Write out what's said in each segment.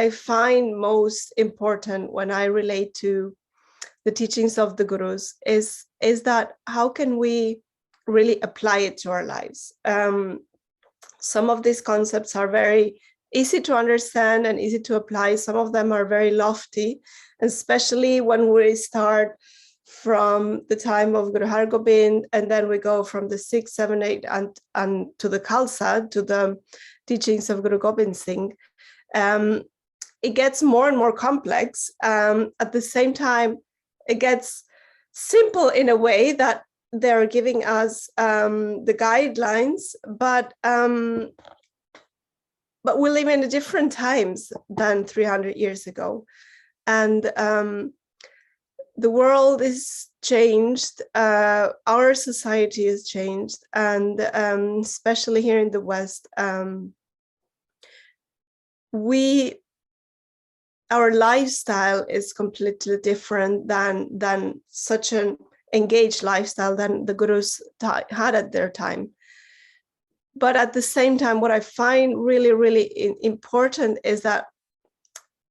I find most important when I relate to the teachings of the gurus is that how can we really apply it to our lives? Some of these concepts are very easy to understand and easy to apply. Some of them are very lofty, especially when we start from the time of Guru Har Gobind, and then we go from the 6, 7, 8, and to the Khalsa, to the teachings of Guru Gobind Singh. It gets more and more complex. At the same time, it gets simple in a way that they're giving us the guidelines, but we live in different times than 300 years ago. And the world is changed, our society has changed, and especially here in the West, our lifestyle is completely different than such an engaged lifestyle than the gurus had at their time. But at the same time, what I find really, really important is that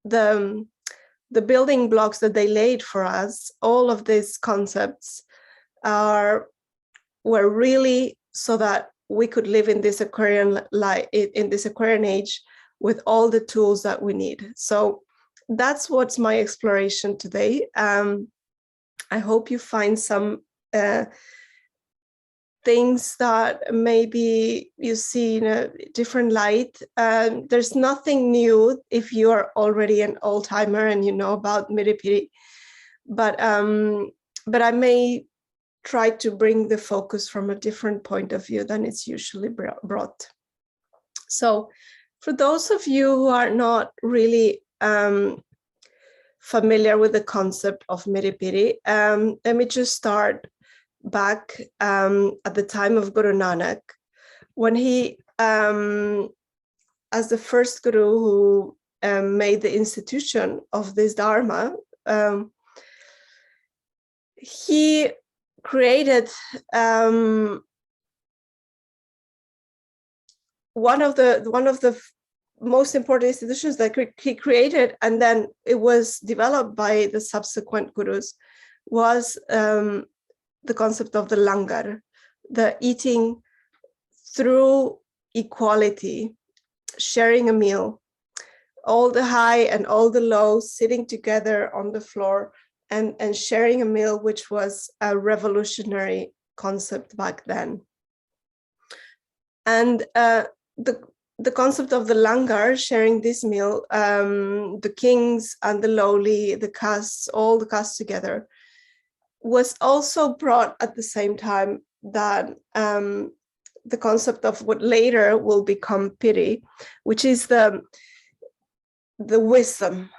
the building blocks that they laid for us, all of these concepts were really so that we could live in this Aquarian age with all the tools that we need. So that's what's my exploration today. I hope you find some things that maybe you see in a different light. There's nothing new if you are already an old-timer and you know about Miri Piri, but I may try to bring the focus from a different point of view than it's usually brought. So for those of you who are not really familiar with the concept of Miri Piri, let me just start back at the time of Guru Nanak, when he, as the first guru who made the institution of this Dharma, he created one of the most important institutions that he created, and then it was developed by the subsequent gurus, was the concept of the langar, the eating through equality, sharing a meal, all the high and all the low sitting together on the floor and sharing a meal, which was a revolutionary concept back then. And the concept of the langar, sharing this meal, the kings and the lowly, the castes, all the castes together, was also brought at the same time that the concept of what later will become Piri, which is the wisdom,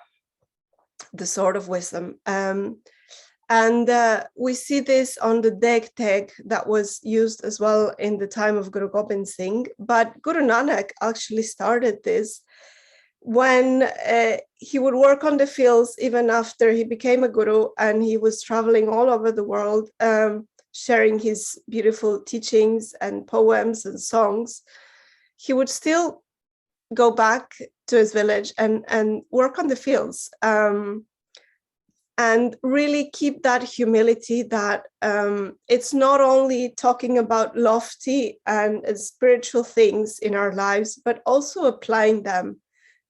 the sword of wisdom. And we see this on the Deg Teg that was used as well in the time of Guru Gobind Singh. But Guru Nanak actually started this when he would work on the fields even after he became a guru, and he was traveling all over the world, sharing his beautiful teachings and poems and songs. He would still go back to his village and work on the fields, and really keep that humility that it's not only talking about lofty and spiritual things in our lives, but also applying them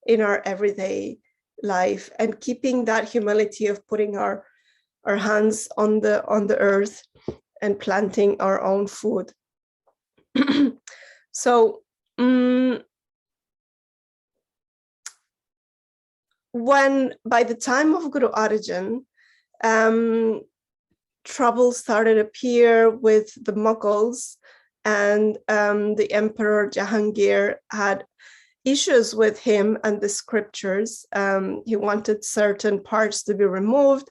in our everyday life, and keeping that humility of putting our hands on the earth and planting our own food. So when by the time of Guru Arjan, trouble started to appear with the Mughals, and the Emperor Jahangir had issues with him and the scriptures. He wanted certain parts to be removed,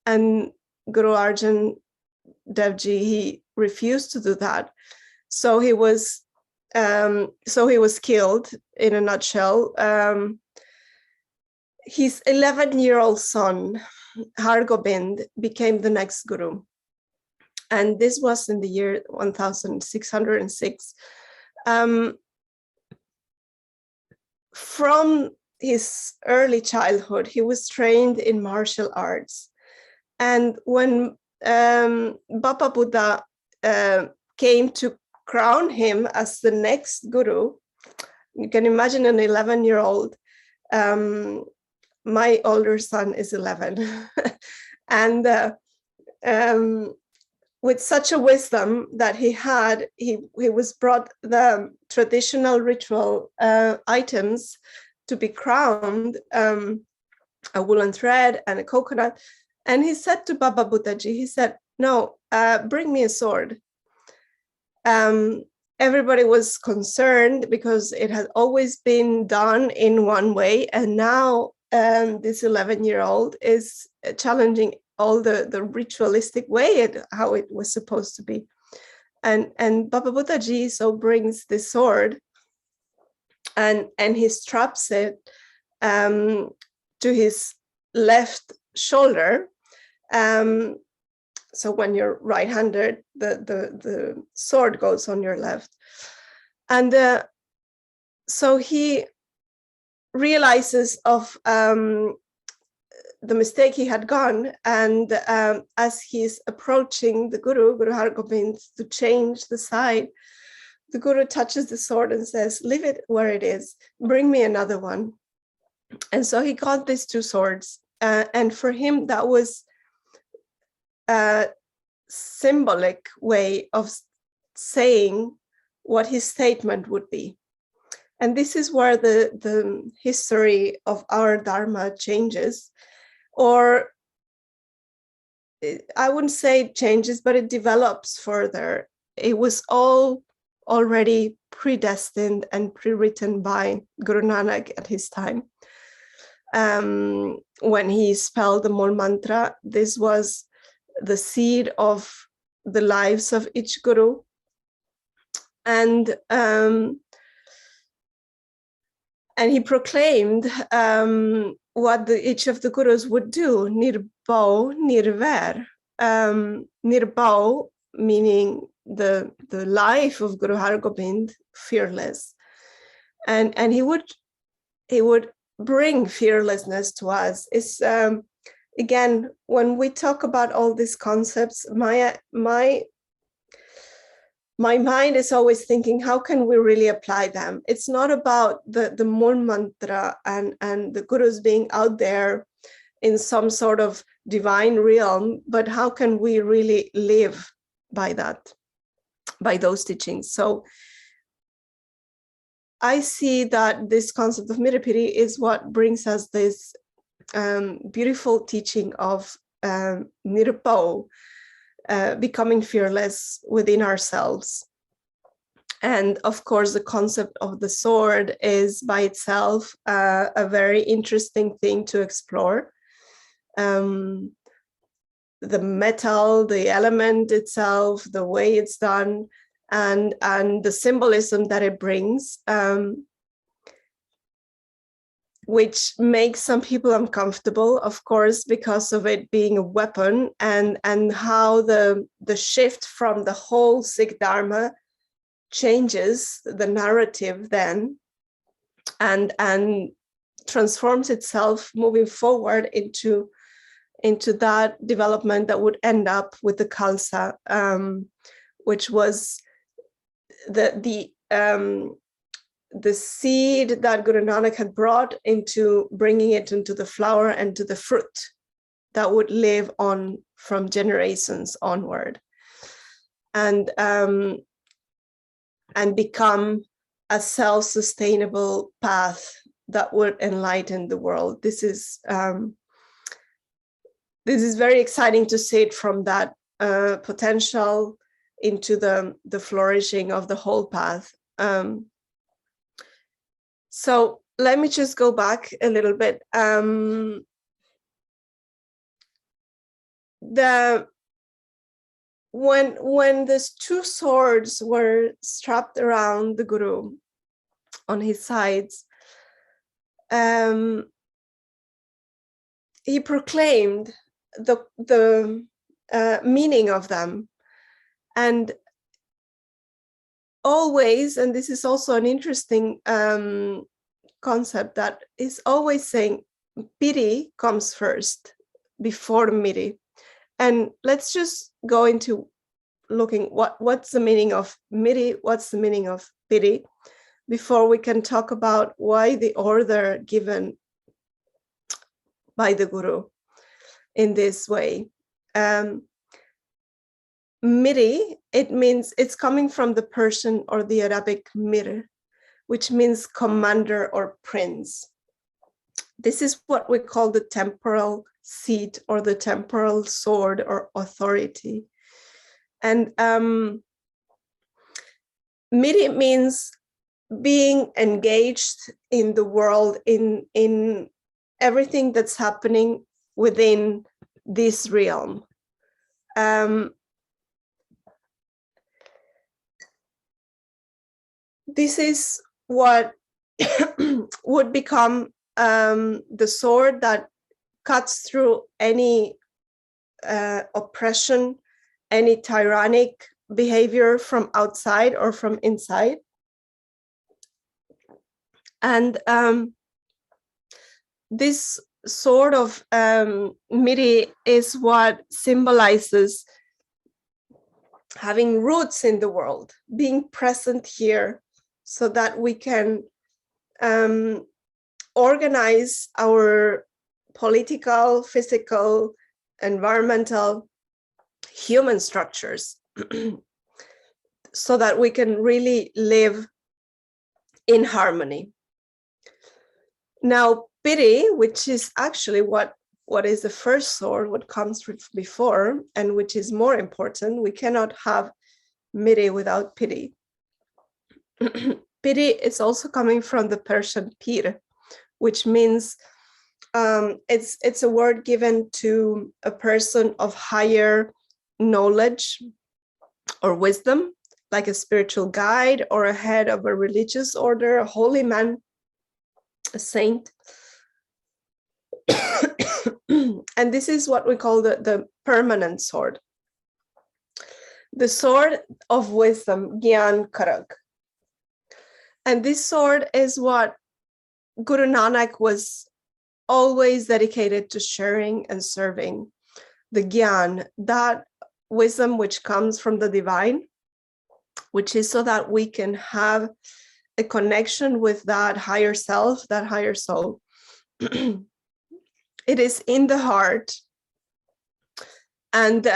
and Guru Arjan Dev Ji, he refused to do that. So he was killed, in a nutshell. His 11-year-old son, Har Gobind, became the next guru. And this was in the year 1606. From his early childhood, he was trained in martial arts. And when Baba Buddha came to crown him as the next guru, you can imagine an 11-year-old. My older son is 11. And with such a wisdom that he had, he was brought the traditional ritual items to be crowned, a woolen thread and a coconut. And he said to Baba Buddhaji, he said, no, bring me a sword. Everybody was concerned because it had always been done in one way. And now this 11-year-old is challenging all the ritualistic way how it was supposed to be. And Baba Buddhaji so brings the sword and he straps it to his left shoulder. So when you're right-handed, the sword goes on your left. And so he realizes of the mistake he had gone. And as he's approaching the Guru Hargobind, to change the side, the Guru touches the sword and says, leave it where it is, bring me another one. And so he got these two swords. And for him, that was a symbolic way of saying what his statement would be. And this is where the history of our Dharma changes, or I wouldn't say changes, but it develops further. It was all already predestined and pre-written by Guru Nanak at his time. When he spelled the Mool Mantra, this was the seed of the lives of each Guru. And he proclaimed what each of the Gurus would do, Nirbhau, Nirvair. Nirbhau meaning the life of Guru Hargobind, fearless. And he would bring fearlessness to us. It's again, when we talk about all these concepts, my mind is always thinking, how can we really apply them? It's not about the Mool Mantra and the Gurus being out there in some sort of divine realm, but how can we really live by that, by those teachings? So I see that this concept of Miri Piri is what brings us this beautiful teaching of Nirbhau, becoming fearless within ourselves. And of course, the concept of the sword is by itself a very interesting thing to explore. The metal, the element itself, the way it's done, and the symbolism that it brings, which makes some people uncomfortable, of course, because of it being a weapon, and how the shift from the whole Sikh Dharma changes the narrative then, and transforms itself moving forward into that development that would end up with the Khalsa, which was the seed that Guru Nanak had brought into bringing it into the flower and to the fruit that would live on from generations onward, and become a self-sustainable path that would enlighten the world. This is very exciting to see it from that potential into the flourishing of the whole path. So let me just go back a little bit. When these two swords were strapped around the Guru on his sides, he proclaimed the meaning of them. And always, and this is also an interesting concept that is always saying Piri comes first before Miri. And let's just go into looking what's the meaning of Miri, what's the meaning of Piri, before we can talk about why the order given by the Guru in this way. Miri, it means, it's coming from the Persian or the Arabic mir, which means commander or prince. This is what we call the temporal seat or the temporal sword or authority. And Miri means being engaged in the world, in everything that's happening within this realm. This is what would become the sword that cuts through any oppression, any tyrannic behavior from outside or from inside. And this sort of Miri is what symbolizes having roots in the world, being present here, so that we can organize our political, physical, environmental, human structures so that we can really live in harmony. Now, Piri, which is actually what is the first sword, what comes before, and which is more important, we cannot have Miri without Piri. Piri is also coming from the Persian pir, which means it's a word given to a person of higher knowledge or wisdom, like a spiritual guide or a head of a religious order, a holy man, a saint. And this is what we call the permanent sword. The sword of wisdom, Gyan Karag. And this sword is what Guru Nanak was always dedicated to sharing and serving. The Gyan, that wisdom which comes from the divine, which is so that we can have a connection with that higher self, that higher soul. It is in the heart. And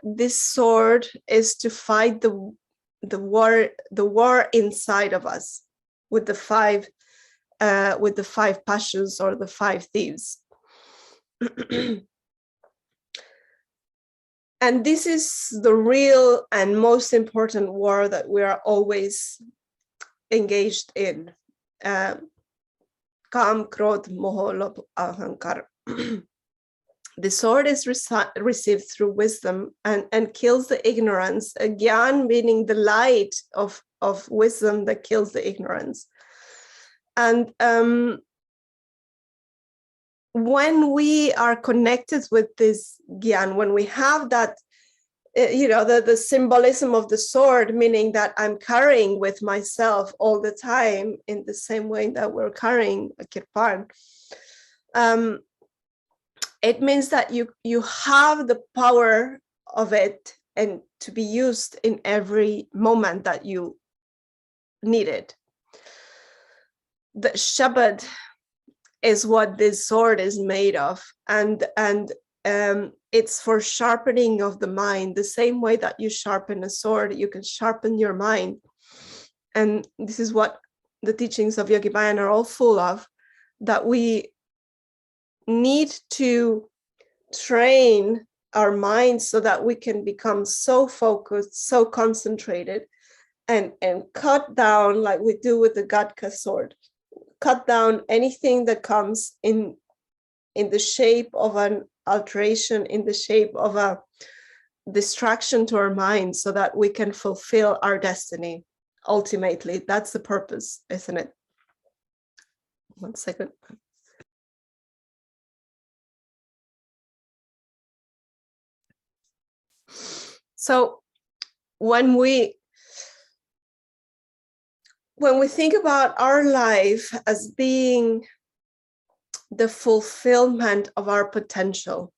this sword is to fight the war inside of us with the five passions or the five thieves. And this is the real and most important war that we are always engaged in. Kam, Krodh, Moho, Lobh, Ahankar. The sword is received through wisdom and kills the ignorance. Gyan meaning the light of wisdom that kills the ignorance. And when we are connected with this Gyan, when we have that, the symbolism of the sword, meaning that I'm carrying with myself all the time in the same way that we're carrying a kirpan, it means that you have the power of it and to be used in every moment that you need it. The Shabad is what this sword is made of, and it's for sharpening of the mind. The same way that you sharpen a sword, you can sharpen your mind. And this is what the teachings of Yogi Bayan are all full of, that we need to train our minds so that we can become so focused, so concentrated, and cut down, like we do with the Gatka sword, cut down anything that comes in the shape of an alteration, in the shape of a distraction to our mind, so that we can fulfill our destiny. Ultimately, that's the purpose, isn't it? 1 second. So when we when we think about our life as being the fulfillment of our potential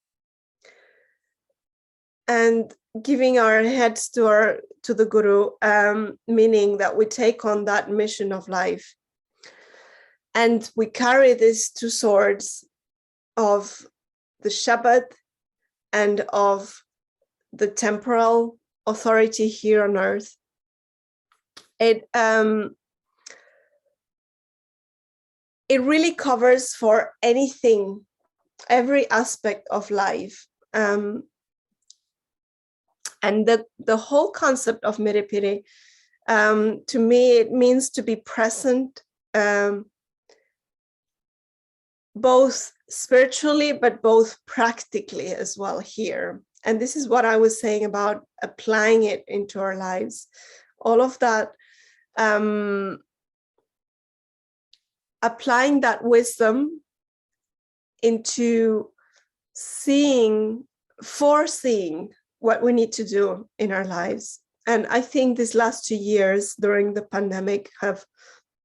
and giving our heads to the Guru, meaning that we take on that mission of life, and we carry these two swords of the Shabbat and of the temporal authority here on earth. It really covers for anything, every aspect of life. And the whole concept of Miri Piri, to me, it means to be present, both spiritually, but both practically as well here. And this is what I was saying about applying it into our lives. All of that, applying that wisdom into foreseeing what we need to do in our lives. And I think these last 2 years during the pandemic have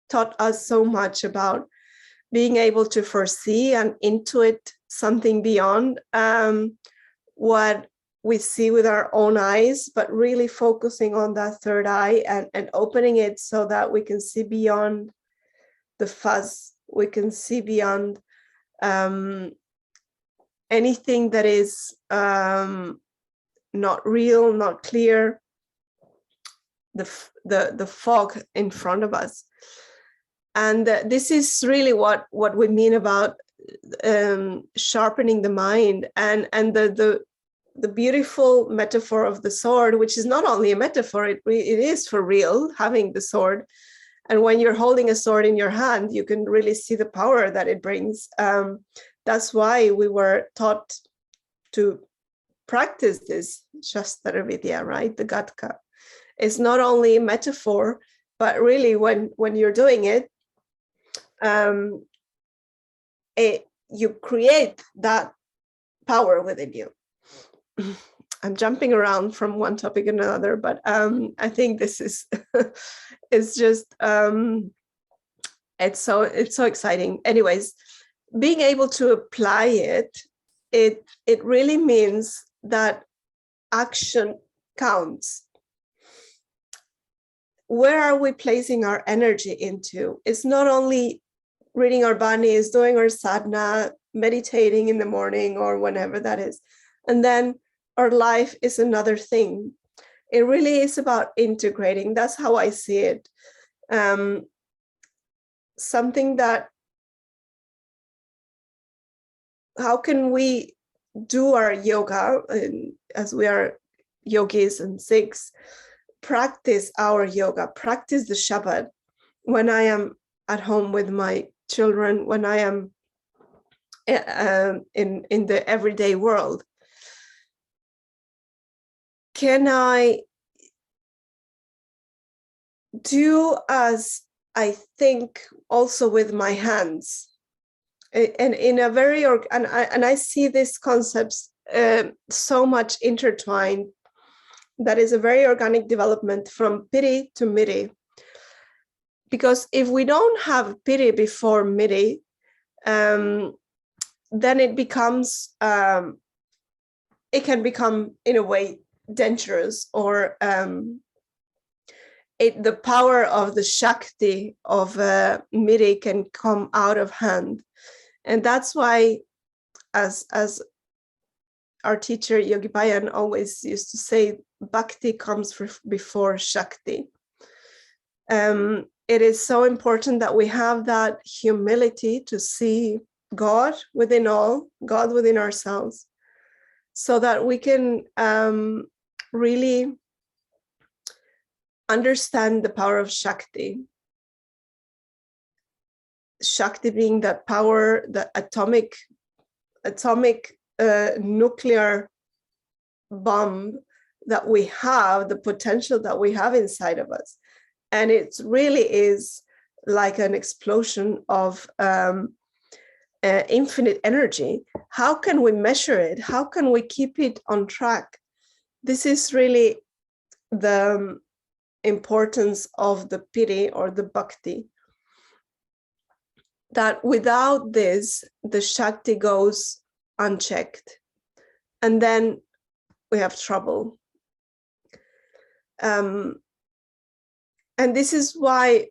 taught us so much about being able to foresee and intuit something beyond what we see with our own eyes, but really focusing on that third eye and opening it so that we can see beyond the fuzz, we can see beyond anything that is not real, not clear, the fog in front of us. And this is really what we mean about sharpening the mind, and the beautiful metaphor of the sword, which is not only a metaphor, it is for real, having the sword. And when you're holding a sword in your hand, you can really see the power that it brings. That's why we were taught to practice this Shastra Vidya, right? The Gatka. It's not only a metaphor, but really when you're doing it, you create that power within you. I'm jumping around from one topic to another, but I think this is it's just it's so exciting. Anyways, being able to apply it really means that action counts. Where are we placing our energy into? It's not only reading our Banis, doing our sadhana, meditating in the morning or whenever that is, and then our life is another thing. It really is about integrating. That's how I see it. Something that, how can we do our yoga, as we are yogis and Sikhs, practice our yoga, practice the Shabbat when I am at home with my children, when I am in the everyday world. Can I do as I think also with my hands? And in a very, and I see these concepts so much intertwined. That is a very organic development from Piri to Miri. Because if we don't have Piri before Miri, then it becomes, it can become in a way dangerous, or the power of the Shakti of Miri can come out of hand. And that's why, as our teacher Yogi Bayan always used to say, Bhakti comes before Shakti. It is so important that we have that humility to see God within all, God within ourselves, so that we can really understand the power of Shakti. Shakti being that power, the atomic nuclear bomb that we have, the potential that we have inside of us. And it really is like an explosion of infinite energy. How can we measure it? How can we keep it on track? This is really the importance of the Piri or the Bhakti, that without this, the Shakti goes unchecked. And then we have trouble. And this is why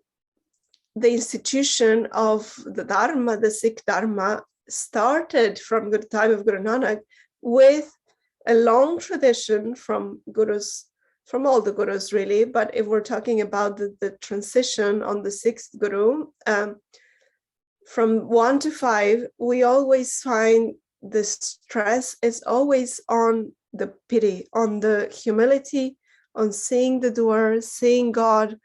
the institution of the Dharma, the Sikh Dharma, started from the time of Guru Nanak with a long tradition from gurus, from all the gurus really, but if we're talking about the transition on the sixth guru, from 1 to 5, we always find the stress is always on the Piri, on the humility, on seeing the doer, seeing God,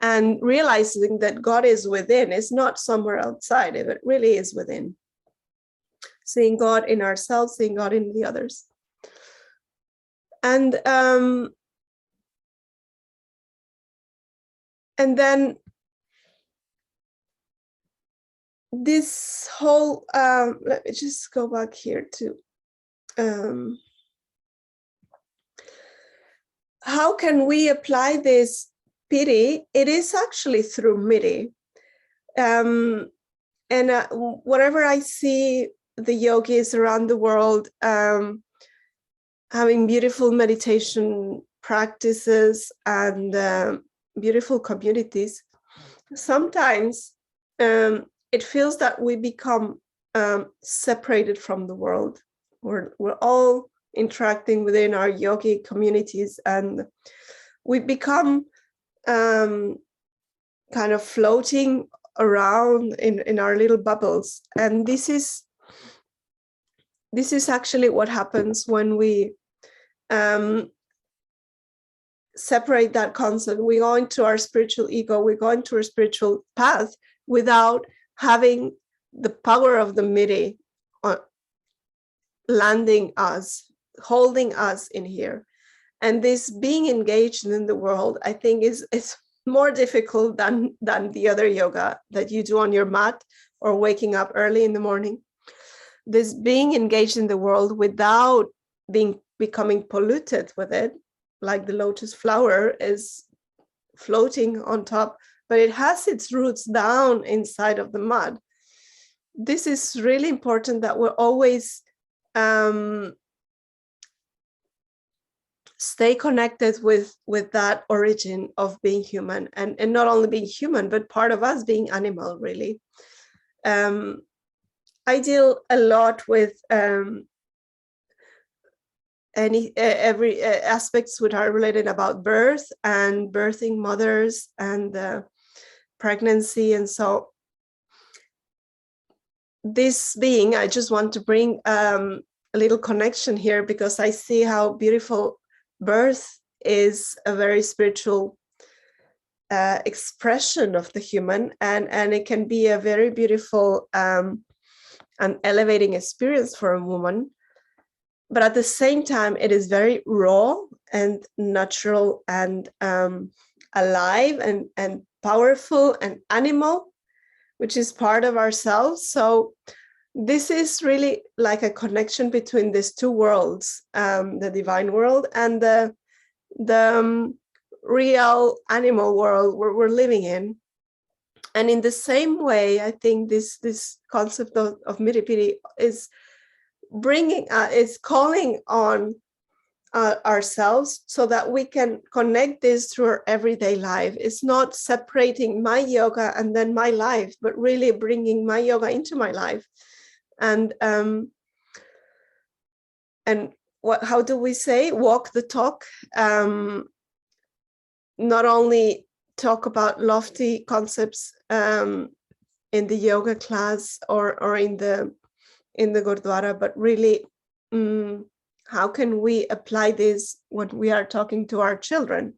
and realizing that God is within. It's not somewhere outside, it really is within. Seeing God in ourselves, seeing God in the others. And then this whole, let me just go back here to how can we apply this Piri? It is actually through Miri. And wherever I see the yogis around the world having beautiful meditation practices and beautiful communities, sometimes it feels that we become separated from the world. We're all interacting within our yogi communities, and we become kind of floating around in our little bubbles. And this is actually what happens when we separate that concept. We go into our spiritual ego, we go into our spiritual path without having the power of the Miri landing us, holding us in here. And this being engaged in the world, I think is more difficult than the other yoga that you do on your mat or waking up early in the morning. This being engaged in the world without becoming polluted with it, like the lotus flower is floating on top, but it has its roots down inside of the mud. This is really important, that we're always stay connected with that origin of being human, and not only being human, but part of us being animal, really. I deal a lot with every aspects which are related about birth and birthing mothers and pregnancy, and so this being, I just want to bring a little connection here, because I see how beautiful birth is, a very spiritual expression of the human, and it can be a very beautiful and elevating experience for a woman. But at the same time, it is very raw and natural and alive and powerful and animal, which is part of ourselves. So this is really like a connection between these two worlds, the divine world and the real animal world where we're living in. And in the same way, I think this concept of Miri Piri is is calling on ourselves, so that we can connect this through our everyday life. It's not separating my yoga and then my life, but really bringing my yoga into my life. And how do we say, walk the talk? Not only talk about lofty concepts in the yoga class or in the Gurdwara, but really how can we apply this when we are talking to our children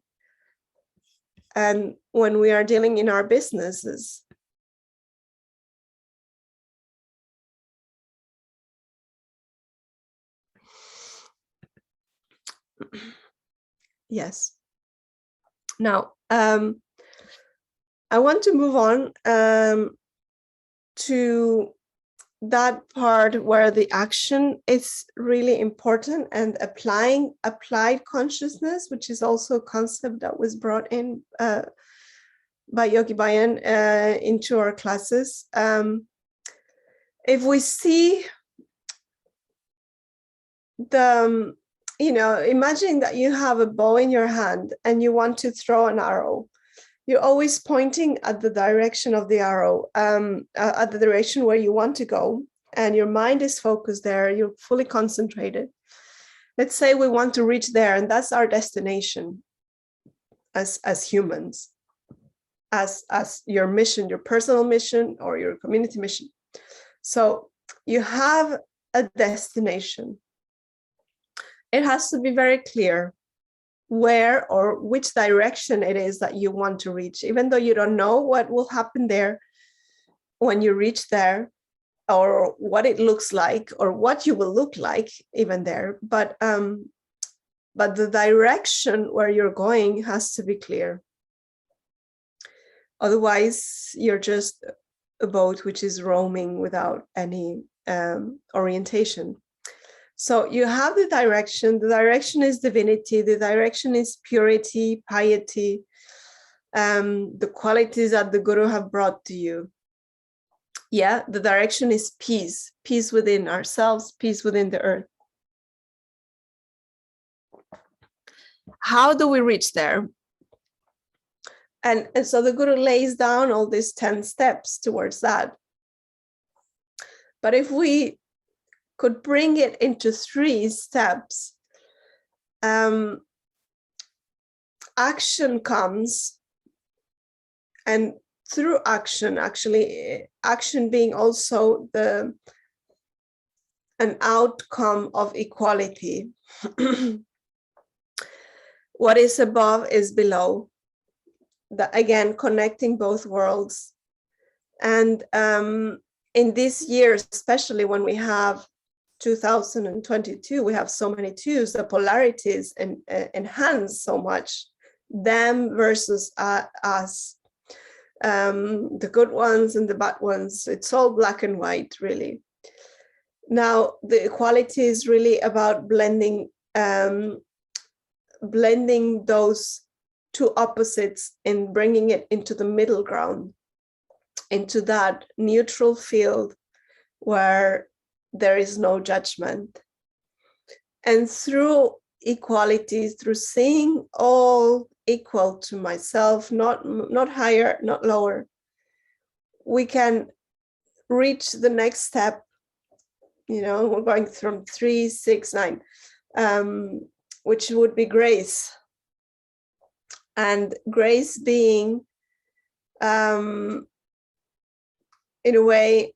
and when we are dealing in our businesses? Yes. Now, I want to move on to that part where the action is really important, and applied consciousness, which is also a concept that was brought in by Yogi Bayan into our classes. If we see the, imagine that you have a bow in your hand and you want to throw an arrow. You're always pointing at the direction of the arrow, at the direction where you want to go, and your mind is focused there. You're fully concentrated. Let's say we want to reach there, and that's our destination as humans, as your mission, your personal mission or your community mission. So you have a destination. It has to be very clear where or which direction it is that you want to reach, even though you don't know what will happen there when you reach there, or what it looks like, or what you will look like even there. But the direction where you're going has to be clear. Otherwise, you're just a boat which is roaming without any orientation. So you have the direction. The direction is divinity. The direction is purity, piety, the qualities that the Guru have brought to you. Yeah, the direction is peace, peace within ourselves, peace within the earth. How do we reach there? And so the Guru lays down all these 10 steps towards that. But if we could bring it into 3 steps, action comes, and through action, actually, action being also an outcome of equality. What is above is below. Again, connecting both worlds. And in this year, especially when we have 2022, we have so many twos, the polarities enhance so much, them versus us, the good ones and the bad ones. It's all black and white, really. Now, the equality is really about blending those 2 opposites and bringing it into the middle ground, into that neutral field where there is no judgment. And through equality, through seeing all equal to myself, not higher, not lower, we can reach the next step. We're going from 3, 6, 9, which would be grace. And grace being, in a way,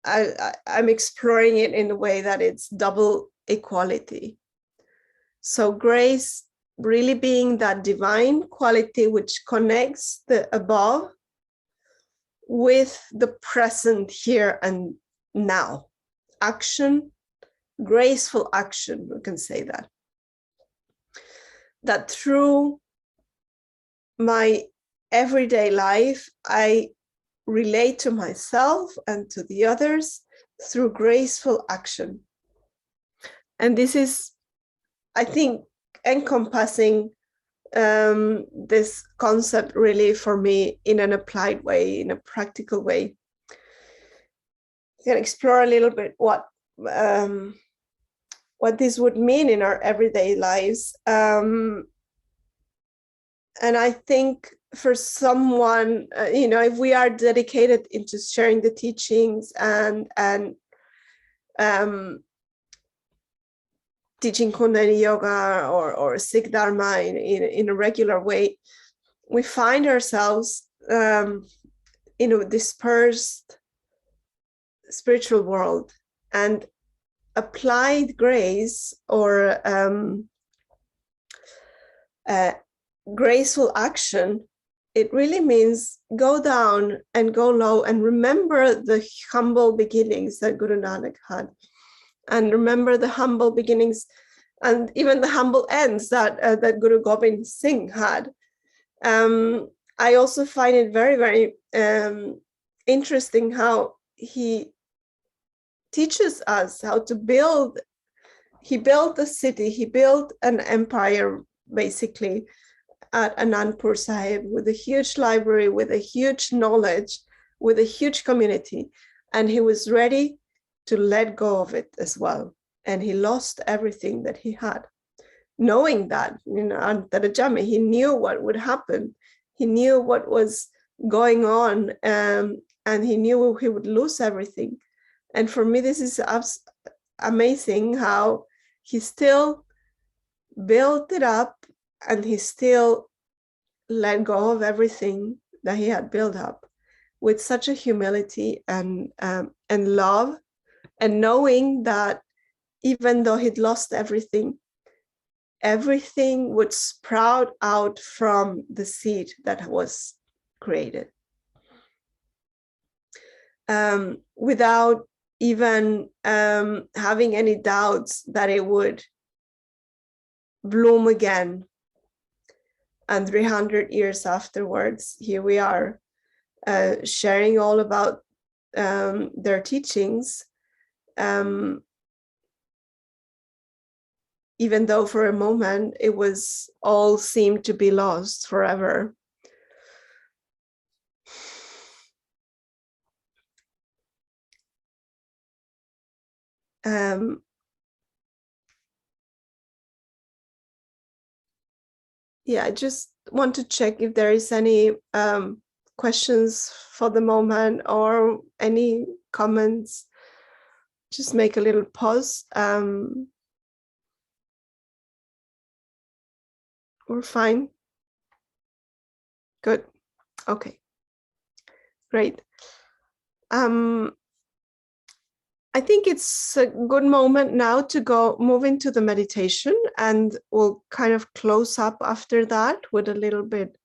I'm exploring it in a way that it's double equality. So grace really being that divine quality which connects the above with the present here and now. Action, graceful action, we can say that. That through my everyday life, I relate to myself and to the others through graceful action. And this is, I think, encompassing this concept really for me in an applied way, in a practical way. You can explore a little bit what this would mean in our everyday lives. And I think for someone, if we are dedicated into sharing the teachings and teaching Kundalini Yoga or Sikh Dharma in a regular way, we find ourselves in a dispersed spiritual world, and applied grace or graceful action, it really means go down and go low and remember the humble beginnings that Guru Nanak had, and remember the humble beginnings and even the humble ends that Guru Gobind Singh had. I also find it very, very interesting how he teaches us how to build. He built a city, he built an empire, basically, at Anandpur Sahib, with a huge library, with a huge knowledge, with a huge community. And he was ready to let go of it as well. And he lost everything that he had. Knowing that, Antarajami, he knew what would happen. He knew what was going on, and he knew he would lose everything. And for me, this is amazing how he still built it up, and he still let go of everything that he had built up with such a humility and love, and knowing that even though he'd lost everything, everything would sprout out from the seed that was created, without even having any doubts that it would bloom again. And 300 years afterwards, here we are, sharing all about their teachings, even though for a moment it was all seemed to be lost forever. Yeah, I just want to check if there is any questions for the moment or any comments. Just make a little pause. We're fine. Good. Okay. Great. I think it's a good moment now to move into the meditation, and we'll kind of close up after that with a little bit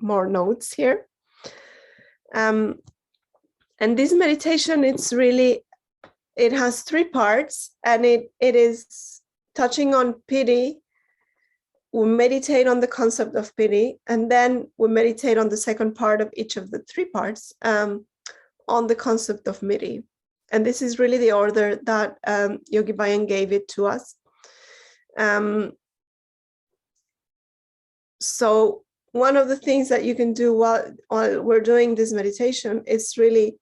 more notes here. And this meditation, it has 3 parts, and it is touching on Piri. We meditate on the concept of Piri, and then we meditate on the second part of each of the 3 parts, on the concept of Miri. And this is really the order that Yogi Bayan gave it to us. So one of the things that you can do while we're doing this meditation is really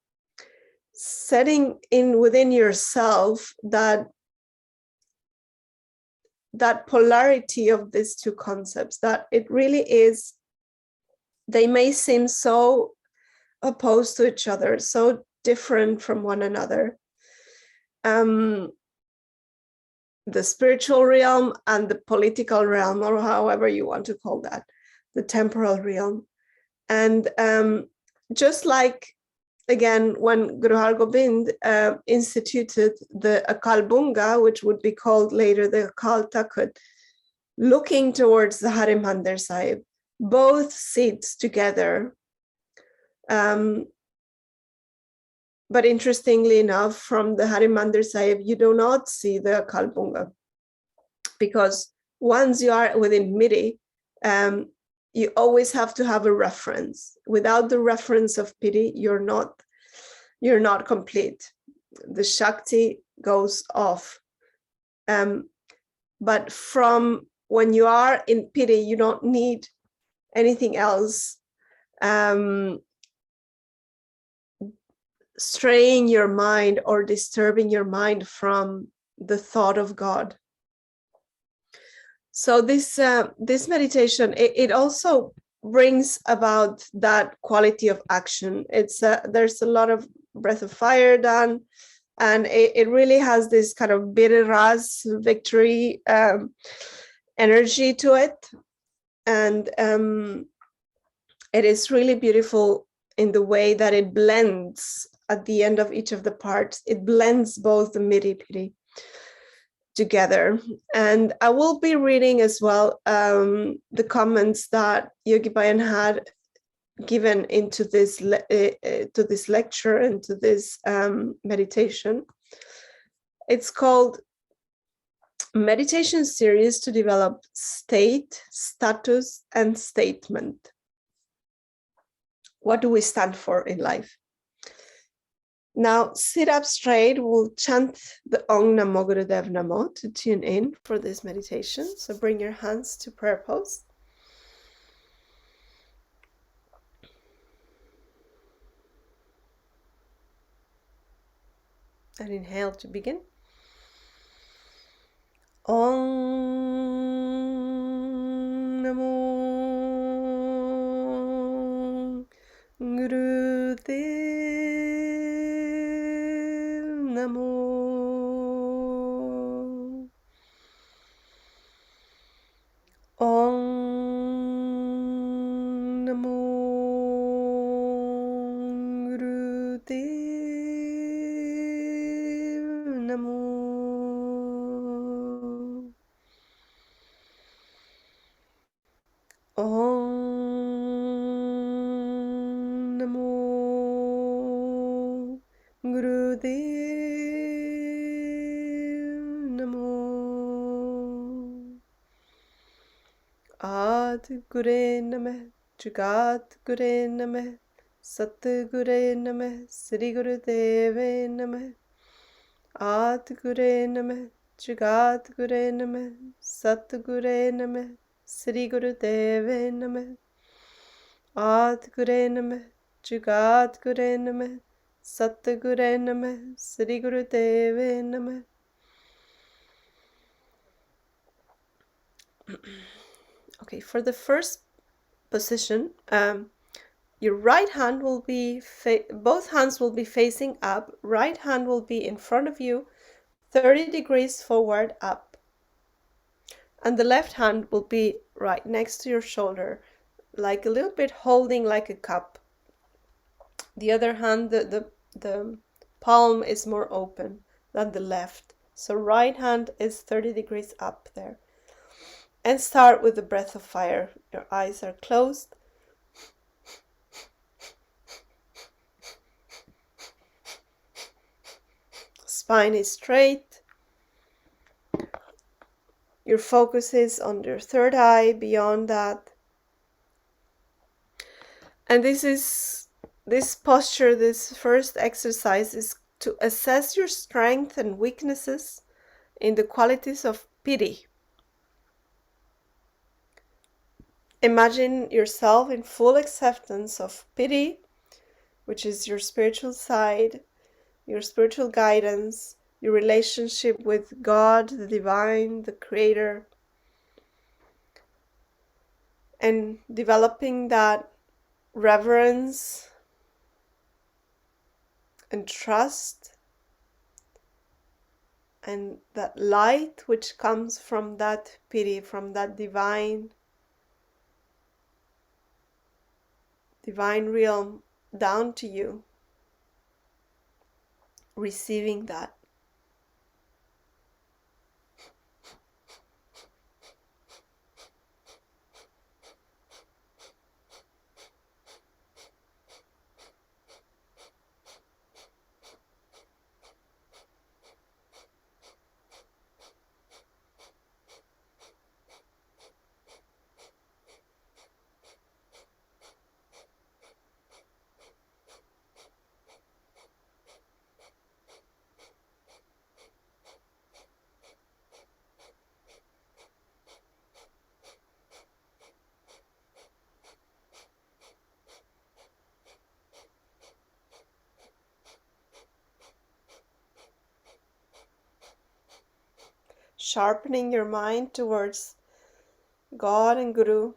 setting in within yourself that polarity of these 2 concepts, that it really is, they may seem so opposed to each other, so different from one another. The spiritual realm and the political realm, or however you want to call that, the temporal realm. And just like, again, when Guru Har Gobind instituted the Akal Bunga, which would be called later the Akal Takht, looking towards the Harimandir Sahib, both seats together. But interestingly enough, from the Harimandir Sahib, you do not see the Akal Bunga, because once you are within Miri, you always have to have a reference. Without the reference of Piri, you're not complete. The Shakti goes off. But from when you are in Piri, you don't need anything else straying your mind or disturbing your mind from the thought of God. So this meditation, it also brings about that quality of action. There's a lot of breath of fire done, and it really has this kind of Biriras victory energy to it. And it is really beautiful in the way that it blends at the end of each of the parts. It blends both the Miri Piri together. And I will be reading as well the comments that Yogi Bayan had given into this to this lecture and to this meditation. It's called Meditation Series to Develop State, Status, and Statement. What do we stand for in life? Now sit up straight. We'll chant the Om Namo Gurudev Namo to tune in for this meditation. So bring your hands to prayer pose. And inhale to begin. Om Namo Gurudev Namo. Om Namo Gurudev Namo. Om Namo Gurudev Namo. Ad Gure Namah, Jagat Gure Namah, Sat Gure Namah, Sri Gurudeve Namah. Ad Gure Namah, Jagat Gure Namah, Sat Gure Namah, Sri Gurudeve Namah. Ad Gure Namah, Jagat Gure Namah, Sat Gure Namah, Sri Gurudeve Namah. Okay, for the first position, your right hand will be, both hands will be facing up. Right hand will be in front of you, 30 degrees forward up. And the left hand will be right next to your shoulder, like a little bit holding like a cup. The other hand, the palm is more open than the left. So right hand is 30 degrees up there. And start with the breath of fire. Your eyes are closed. Spine is straight. Your focus is on your third eye, beyond that. And this posture, this first exercise, is to assess your strength and weaknesses in the qualities of Piri. Imagine yourself in full acceptance of Piri, which is your spiritual side, your spiritual guidance, your relationship with God, the divine, the creator, and developing that reverence and trust and that light which comes from that Piri, from that divine realm down to you, receiving that. Sharpening your mind towards God and Guru.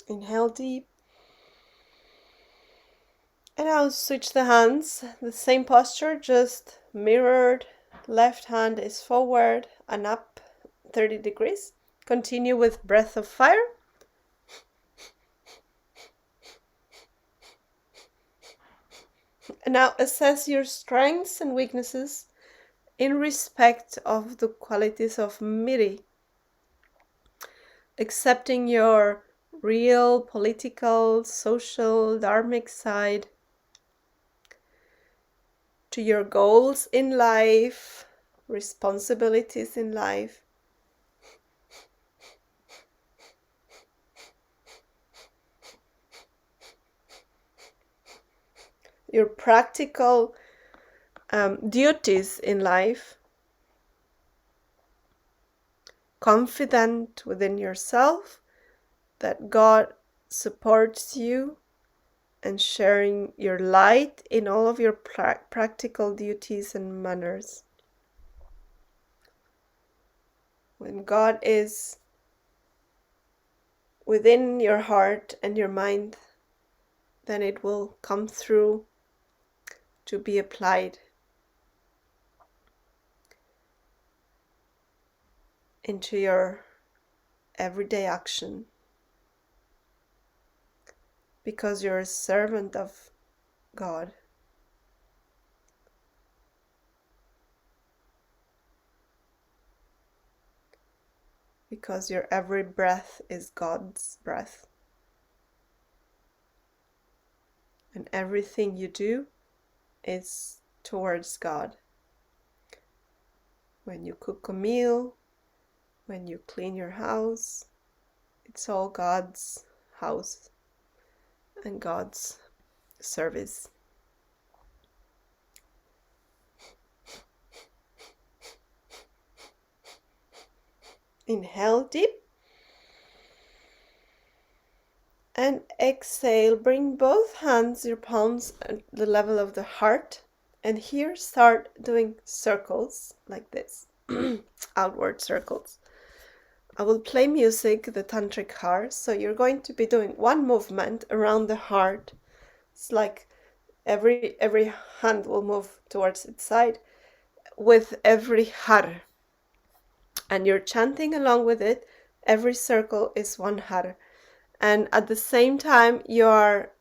Inhale deep. And now switch the hands. The same posture, just mirrored. Left hand is forward and up 30 degrees. Continue with breath of fire. And now assess your strengths and weaknesses in respect of the qualities of Miri. Accepting your real political, social, dharmic side, to your goals in life, responsibilities in life. your practical duties in life, confident within yourself that God supports you and sharing your light in all of your practical duties and manners. When God is within your heart and your mind, then it will come through to be applied into your everyday action, because you're a servant of God. Because your every breath is God's breath. And everything you do is towards God. When you cook a meal, when you clean your house, it's all God's house and God's service. Inhale deep. And exhale, bring both hands, your palms at the level of the heart. And here start doing circles like this, outward circles. I will play music, the tantric heart. So you're going to be doing one movement around the heart. It's like every hand will move towards its side with every har. And you're chanting along with it. Every circle is one har. And at the same time, you are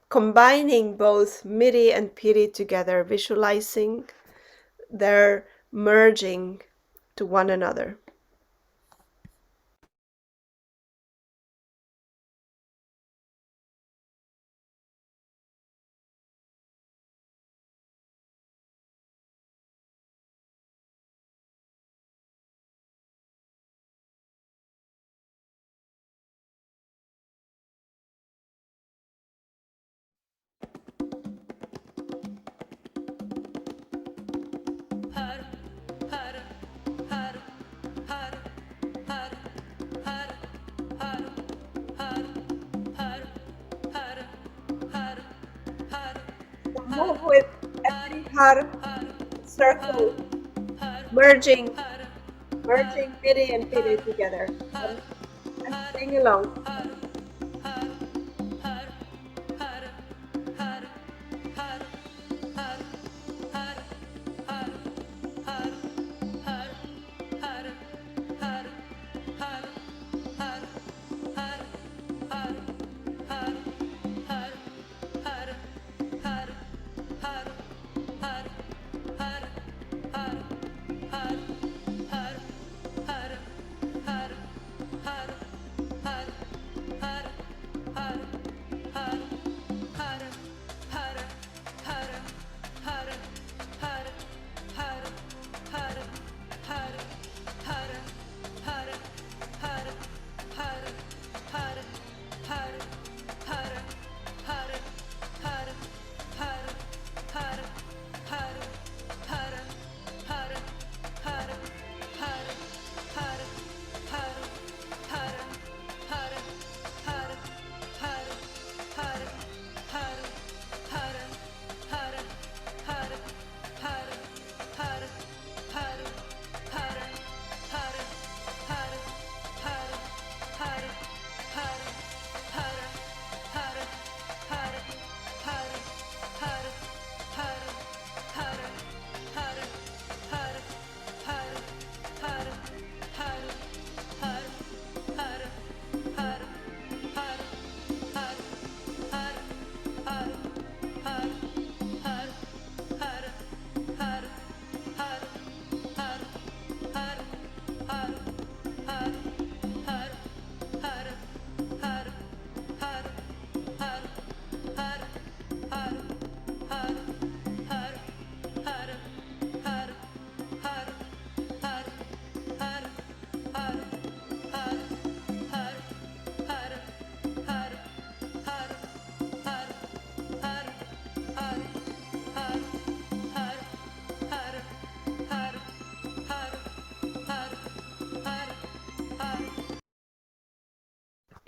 combining both Miri and Piri together, visualizing their merging to one another. Move with every har circle, merging Miri and Piri together. And sing along.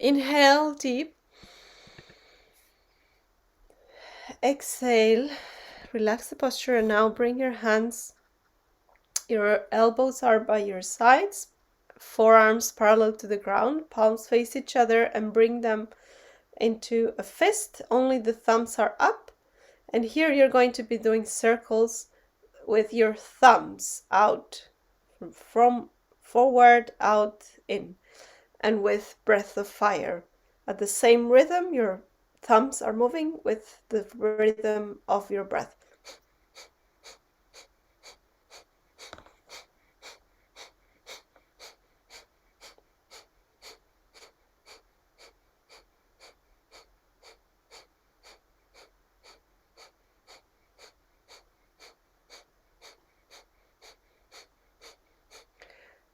Inhale deep. Exhale. Relax the posture, and now bring your hands, your elbows are by your sides, forearms parallel to the ground, palms face each other, and bring them into a fist. Only the thumbs are up. And here you're going to be doing circles with your thumbs out, from forward, out, in, and with breath of fire. At the same rhythm, your thumbs are moving with the rhythm of your breath.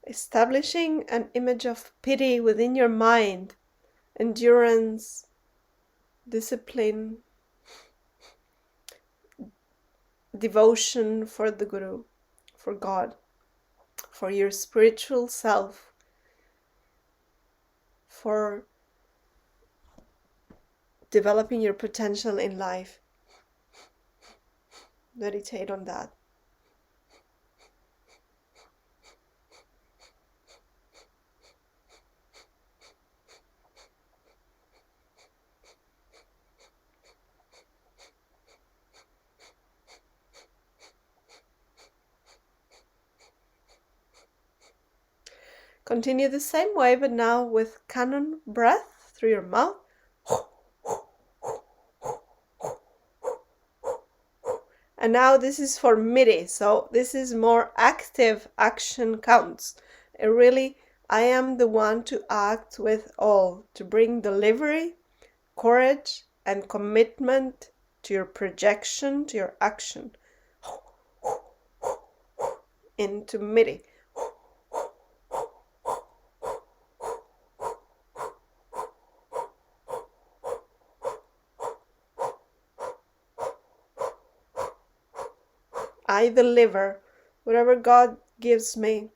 Establishing an image of Piri within your mind, endurance, discipline, devotion for the Guru, for God, for your spiritual self, for developing your potential in life. Meditate on that. Continue the same way, but now with cannon breath through your mouth. And now this is for Miri, so this is more active action counts. I am the one to act with all, to bring delivery, courage, and commitment to your projection, to your action. Into Miri. I deliver whatever God gives me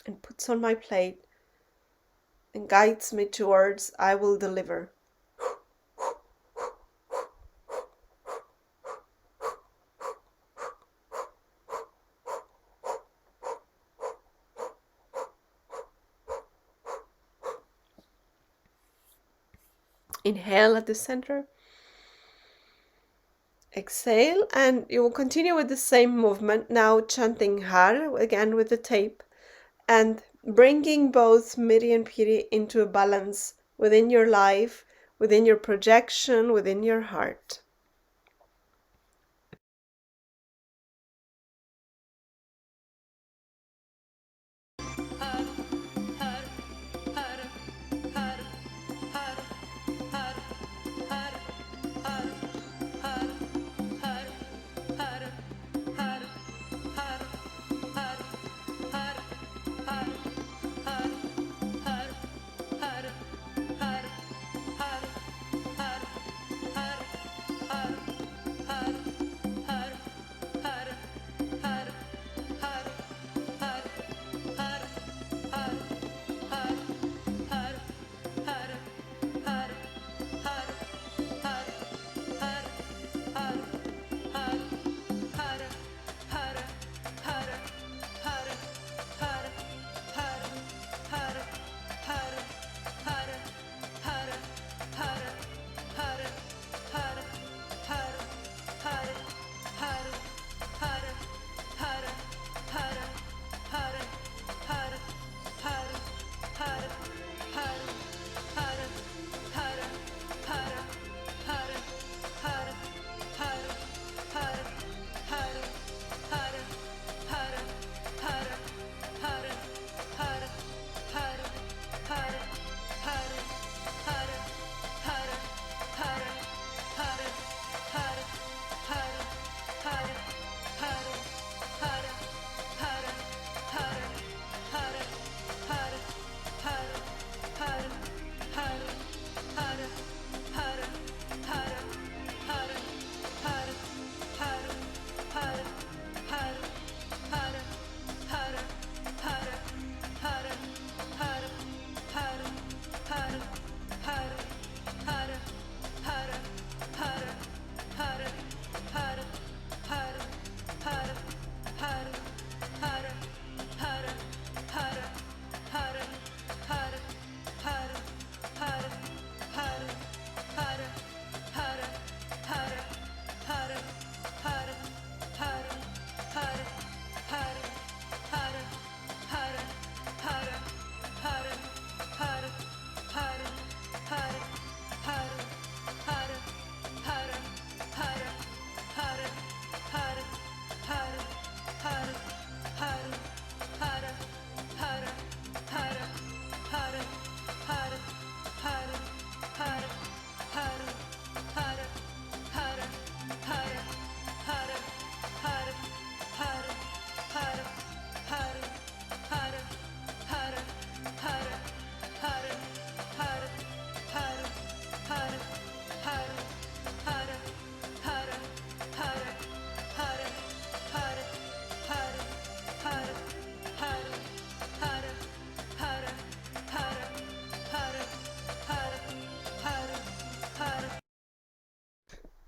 and puts on my plate and guides me towards, I will deliver. Inhale at the center. Exhale, and you will continue with the same movement, now chanting Har, again with the tape, and bringing both Miri and Piri into a balance within your life, within your projection, within your heart.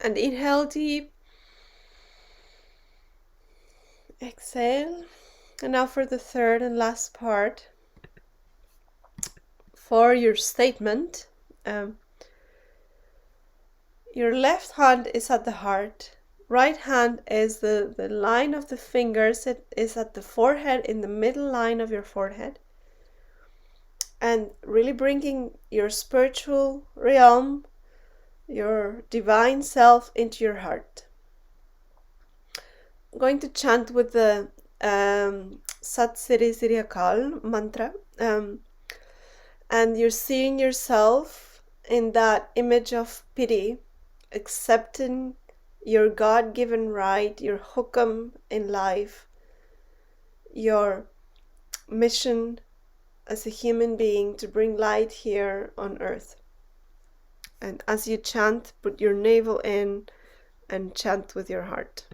And inhale deep. Exhale. And now for the third and last part. For your statement, your left hand is at the heart. Right hand is the line of the fingers. It is at the forehead, in the middle line of your forehead. And really bringing your spiritual realm, your divine self into your heart. I'm going to chant with the Sat Siri Siri Akal mantra. And you're seeing yourself in that image of Piri, accepting your God-given right, your hukam in life, your mission as a human being to bring light here on earth. And as you chant, put your navel in and chant with your heart.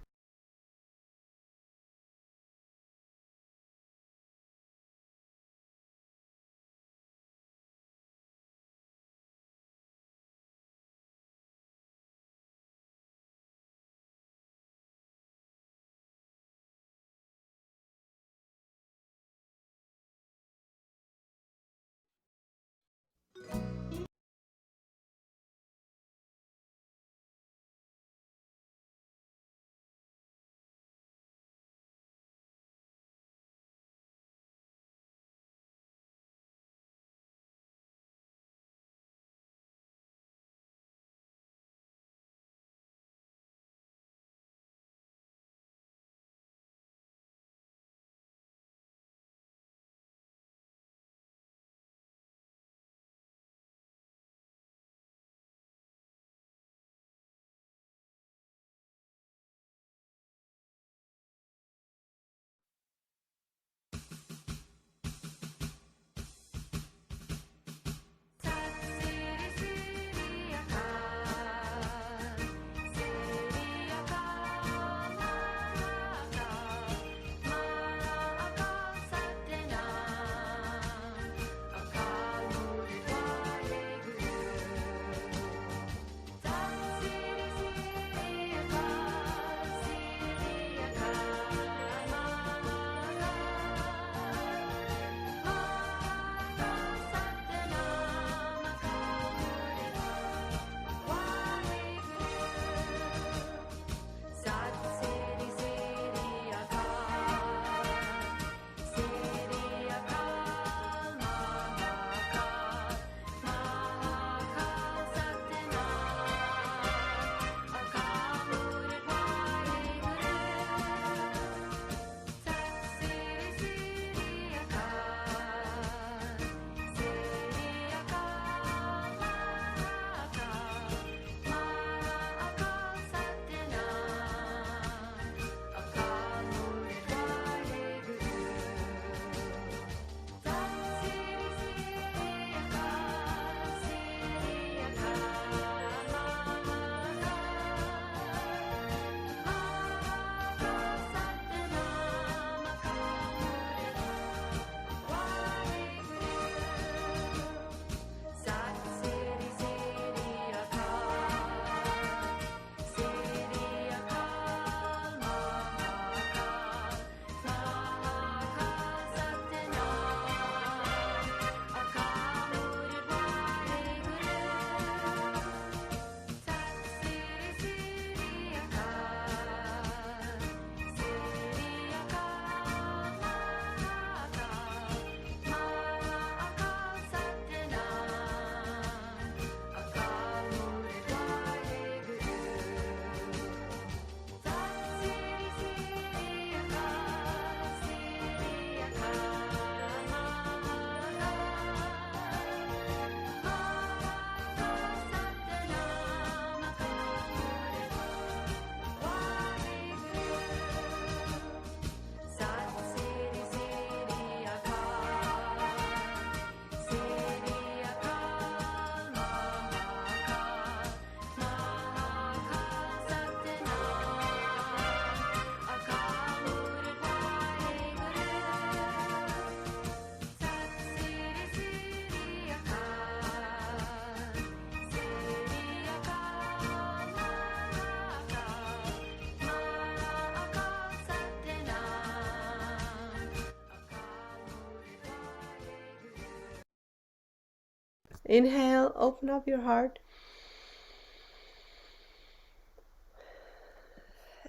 Inhale, open up your heart.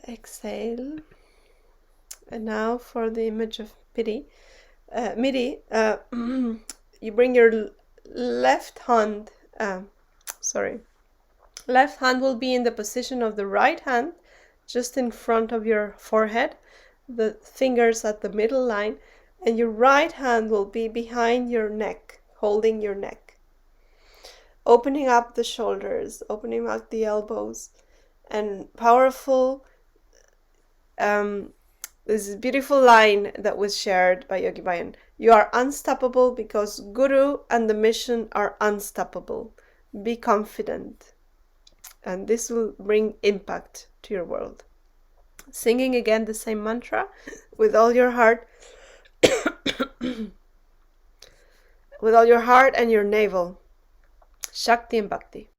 Exhale. And now for the image of Miri. You bring your left hand, left hand will be in the position of the right hand, just in front of your forehead, the fingers at the middle line, and your right hand will be behind your neck, holding your neck. Opening up the shoulders, opening up the elbows, and powerful, this is beautiful line that was shared by Yogi Bayan. You are unstoppable because Guru and the mission are unstoppable. Be confident. And this will bring impact to your world. Singing again the same mantra with all your heart, with all your heart and your navel. Shakti and Bhakti.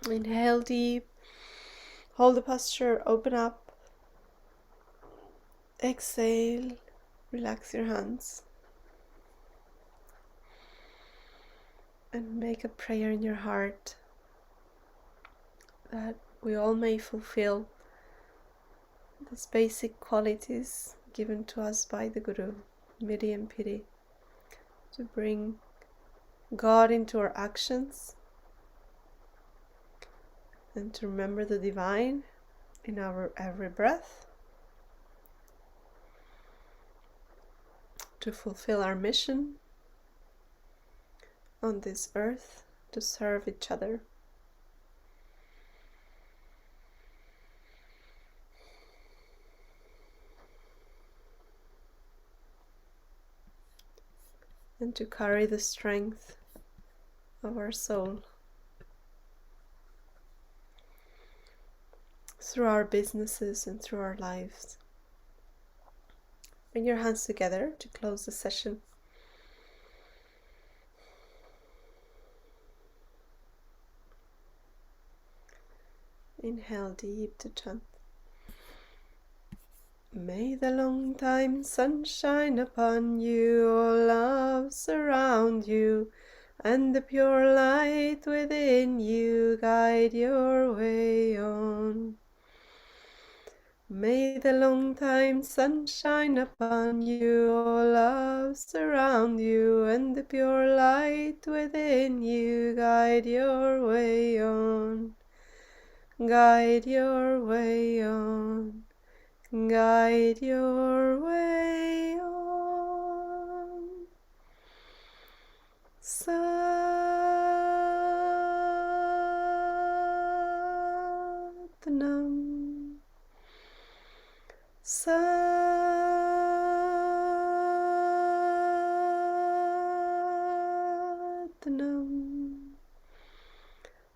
Inhale deep. Hold the posture, open up. Exhale, relax your hands. And make a prayer in your heart that we all may fulfill these basic qualities given to us by the Guru, Miri and Piri, to bring God into our actions and to remember the divine in our every breath, to fulfill our mission on this earth, to serve each other. and to carry the strength of our soul through our businesses and through our lives. Bring your hands together to close the session. Inhale deep to chant. May the long time sun shine upon you, all love surround you, and the pure light within you guide your way on. May the long time sun shine upon you, all love surround you, and the pure light within you guide your way on. Guide your way on. Guide your way on. Satnam. Satnam.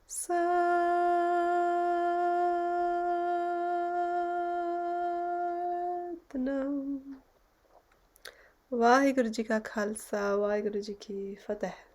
Satnam. Waheguru ji ਕਾ ਖਾਲਸਾ, ਵਾਹਿਗੁਰੂ ਜੀ ਕੀ ਫਤਿਹ।